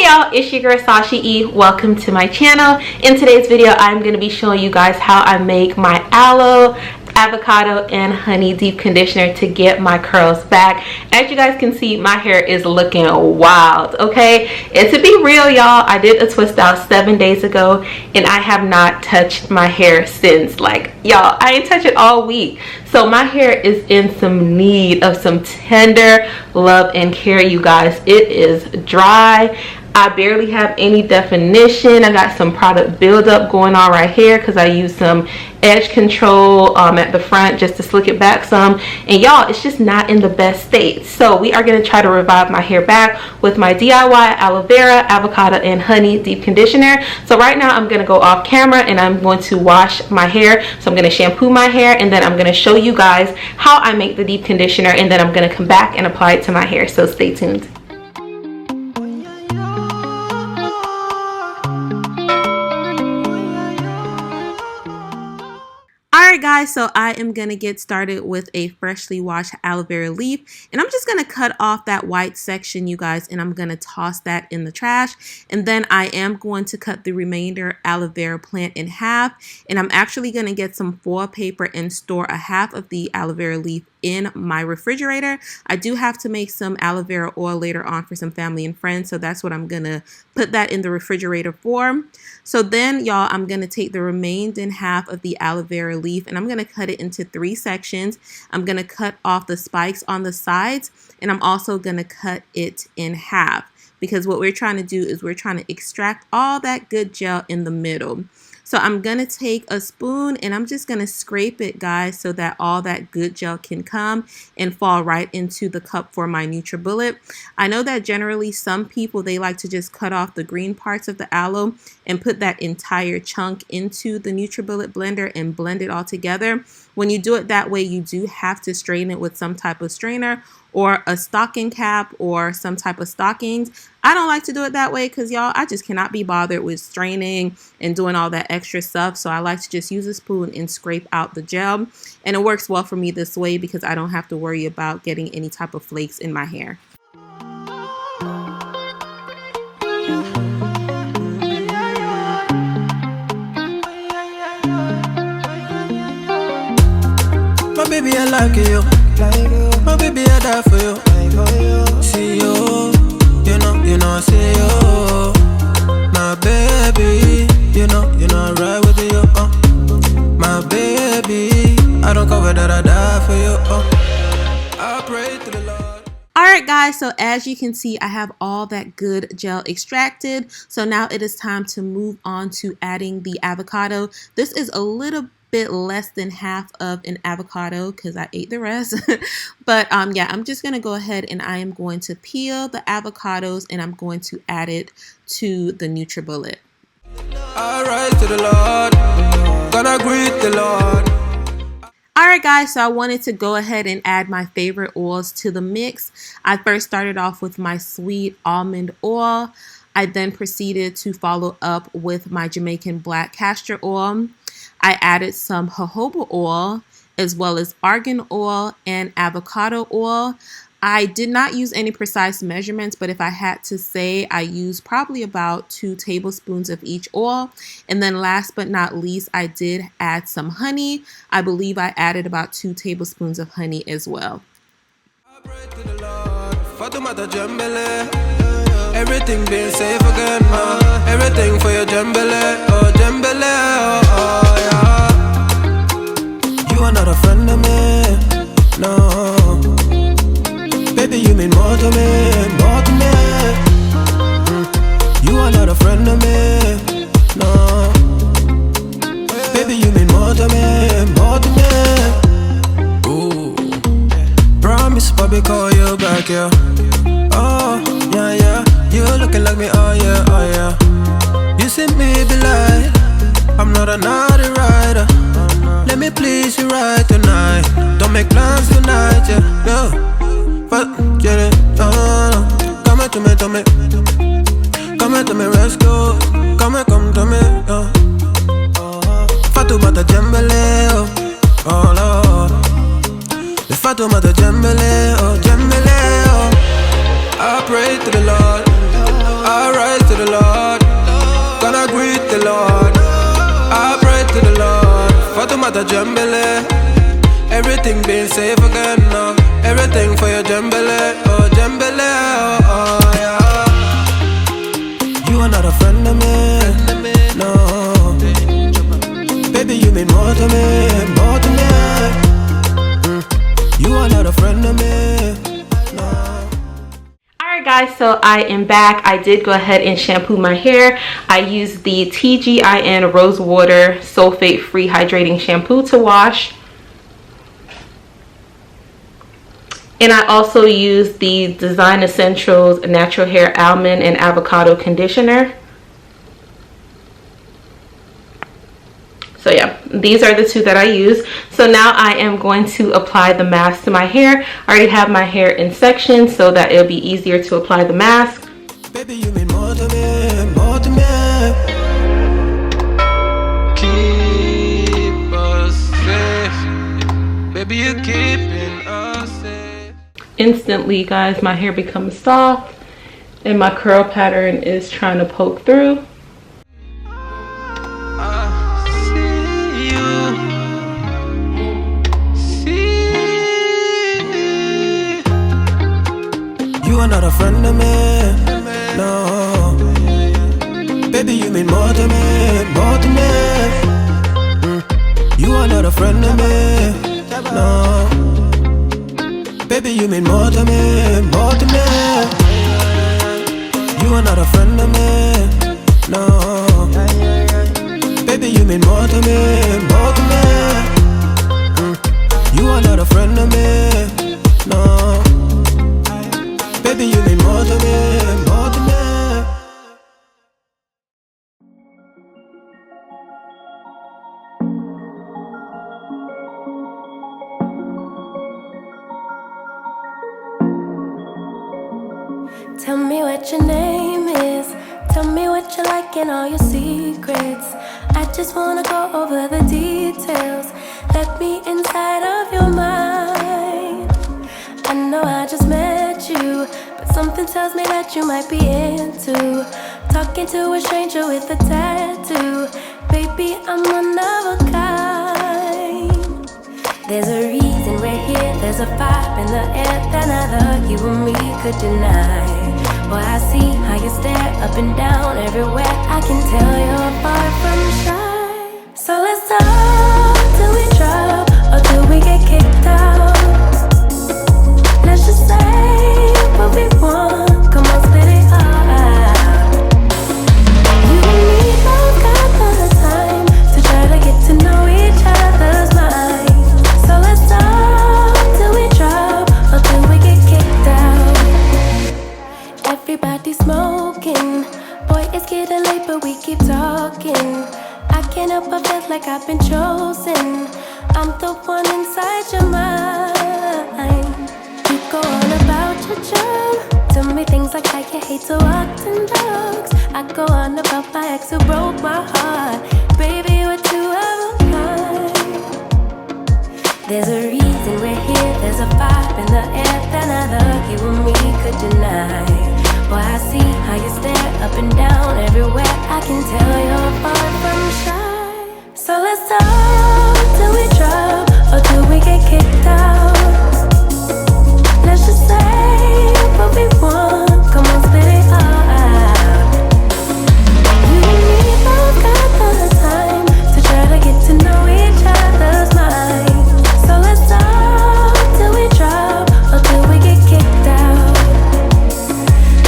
y'all, it's your girl Sasha E. Welcome to my channel. In today's video, I'm going to be showing you guys how I make my aloe, avocado, and honey deep conditioner to get my curls back. As you guys can see, my hair is looking wild, okay? And to be real, y'all, I did a twist out 7 days ago and I have not touched my hair since. Like, y'all, I ain't touched it all week. So my hair is in some need of some tender love and care, you guys. It is dry. I barely have any definition. I got some product buildup going on right here because I use some edge control at the front just to slick it back some. And y'all, it's just not in the best state. So we are going to try to revive my hair back with my DIY aloe vera, avocado, and honey deep conditioner. So right now I'm going to go off camera and I'm going to wash my hair. So I'm going to shampoo my hair and then I'm going to show you guys how I make the deep conditioner, and then I'm going to come back and apply it to my hair. So stay tuned. Alright guys, so I am going to get started with a freshly washed aloe vera leaf, and I'm just going to cut off that white section, you guys, and I'm going to toss that in the trash. And then I am going to cut the remainder aloe vera plant in half, and I'm actually going to get some foil paper and store a half of the aloe vera leaf in my refrigerator. I do have to make some aloe vera oil later on for some family and friends, so that's what I'm gonna put that in the refrigerator for. So then, y'all, I'm gonna take the remaining half of the aloe vera leaf and I'm gonna cut it into 3 sections. I'm gonna cut off the spikes on the sides, and I'm also gonna cut it in half because what we're trying to do is we're trying to extract all that good gel in the middle. So I'm going to take a spoon and I'm just going to scrape it, guys, so that all that good gel can come and fall right into the cup for my NutriBullet. I know that generally some people, they like to just cut off the green parts of the aloe and put that entire chunk into the NutriBullet blender and blend it all together. When you do it that way, you do have to strain it with some type of strainer or a stocking cap or some type of stockings. I don't like to do it that way because, y'all, I just cannot be bothered with straining and doing all that extra stuff. So I like to just use a spoon and scrape out the gel. And it works well for me this way because I don't have to worry about getting any type of flakes in my hair. My baby, I like you. My baby, I die for you. See you, you know, see you. My baby, you know, I ride with you. My baby, I don't cover that, I die for you. I pray to the Lord. Alright guys, so as you can see, I have all that good gel extracted. So now it is time to move on to adding the avocado. This is a little bit less than half of an avocado because I ate the rest. But yeah, I'm just gonna go ahead and I am going to peel the avocados and I'm going to add it to the NutriBullet. Alright to the Lord, gonna greet the Lord. Alright guys, so I wanted to go ahead and add my favorite oils to the mix. I first started off with my sweet almond oil. I then proceeded to follow up with my Jamaican black castor oil. I added some jojoba oil as well as argan oil and avocado oil. I did not use any precise measurements, but if I had to say, I used probably about 2 tablespoons of each oil. And then last but not least, I did add some honey. I believe I added about 2 tablespoons of honey as well. Everything being safe again, everything for your jambele, oh jambele, oh yeah. You are not a friend of me, no. Baby, you mean more to me, more to me. You are not a friend of me, no. Baby, you mean more to me, more to me. Ooh, promise, Bobby, call you back, yeah. Oh, yeah, yeah. You looking like me, oh yeah, oh yeah. You see me be like, I'm not a naughty rider. Let me please you right tonight. Don't make plans tonight, yeah, yeah. But get it, oh, come here to me, to me. Come here to me, let's go. Come here, come to me, oh. Fatu bata jembele, oh Lord. The fatu bata jembele, oh, oh. I pray to the Lord. I rise a jambele. Everything being safe again now. Everything for your jambele, oh jambele, oh yeah. You are not a friend of me, no. Baby, you mean more to me, more to me. You are not a friend of me, no. Alright guys, so I am back. I did go ahead and shampoo my hair. I used the TGIN Rose Water Sulfate Free Hydrating Shampoo to wash. And I also used the Design Essentials Natural Hair Almond and Avocado Conditioner. So yeah, these are the two that I use. So now I am going to apply the mask to my hair. I already have my hair in sections so that it'll be easier to apply the mask. Baby, you mean more to me, more to me. Keep us safe. Baby, you're keeping us safe. Instantly, guys, my hair becomes soft and my curl pattern is trying to poke through. You are not a friend of me, no. Baby, you mean more to me, more to me. You are not a friend of me, no. Baby, you mean more to me, more to me. You are not a friend of me, no. Baby, you mean more to me, more to me. You are not a friend of me, no. Baby, you mean more to me, more to me. Tell me what your name is. Tell me what you like and all your secrets. I just wanna go over the details. Let me inside of your mind. I know I just met you, but something tells me that you might be into talking to a stranger with a tattoo. Baby, I'm one of a kind. There's a reason we're here. There's a vibe in the air that neither you or me could deny. Boy, I see how you stare up and down everywhere. I can tell you're far from shy. So let's talk till we drop or till we get kicked out. Let's just say what we want. Come on, spit it all out. You and me both got the time to try to get to know each other's minds. So let's talk till we drop or till we get kicked out. Everybody's smoking. Boy, it's getting late, but we keep talking. I can't help but feel like I've been chosen. I'm the one inside your mind. You go on about your job. Tell me things like how you hate to walk 10 dogs. I go on about my ex who broke my heart. Baby, we're two of a kind. There's a reason we're here. There's a vibe in the air that neither you or me could deny. Boy, I see how you stare up and down everywhere. I can tell you're far from shy. So let's talk till we drop or till we get kicked out. Let's just say what we want. Come on, spit it all out. You and me both got the time to try to get to know each other's minds. So let's talk till we drop or till we get kicked out.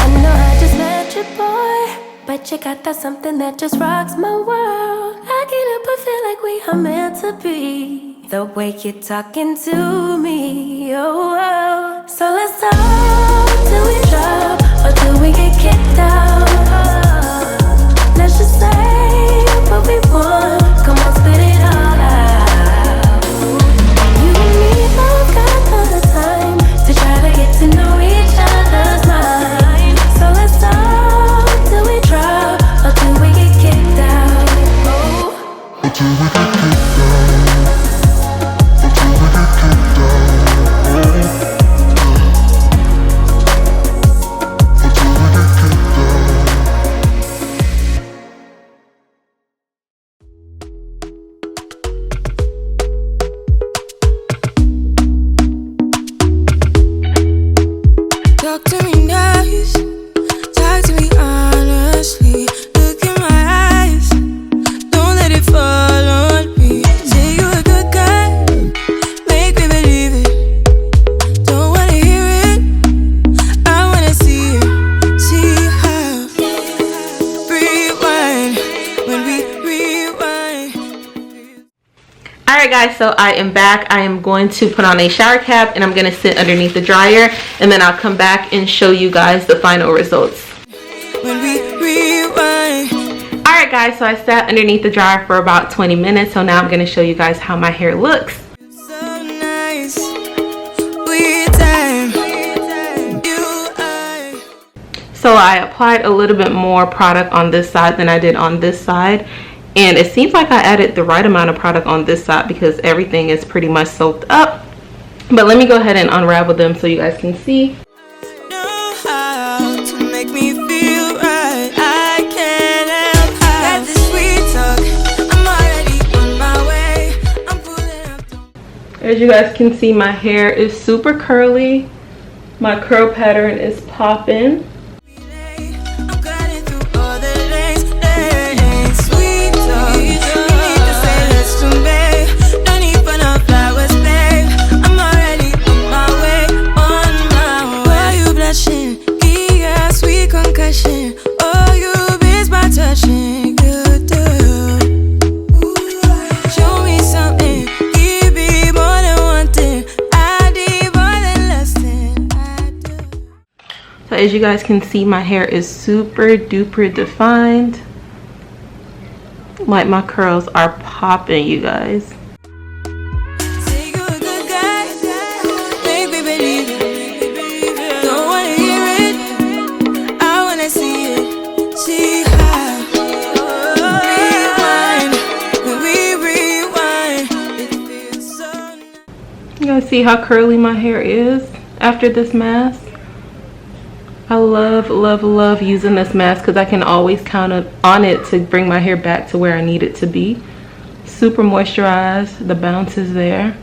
I know I just met you, boy, but you got that something that just rocks my world. I can't help but feel like we are meant to be. The way you're talking to me, oh, oh. So let's talk till we drop or till we get kicked out. Let's just say what we want. Come on, spit it all out. You and me both got the time to try to get to know each other's minds. So let's talk till we drop or till we get kicked out. Oh. Until we get kicked out. Until we get kicked out. Until we get kicked out. Alright guys, so I am back. I am going to put on a shower cap and I'm going to sit underneath the dryer, and then I'll come back and show you guys the final results. Alright guys, so I sat underneath the dryer for about 20 minutes, so now I'm going to show you guys how my hair looks. So I applied a little bit more product on this side than I did on this side, and it seems like I added the right amount of product on this side because everything is pretty much soaked up. But let me go ahead and unravel them so you guys can see. As you guys can see, my hair is super curly. My curl pattern is popping. So as you guys can see, my hair is super duper defined. Like, my curls are popping, you guys. You guys see how curly my hair is after this mask? I love, love, love using this mask because I can always count on it to bring my hair back to where I need it to be. Super moisturized, the bounce is there.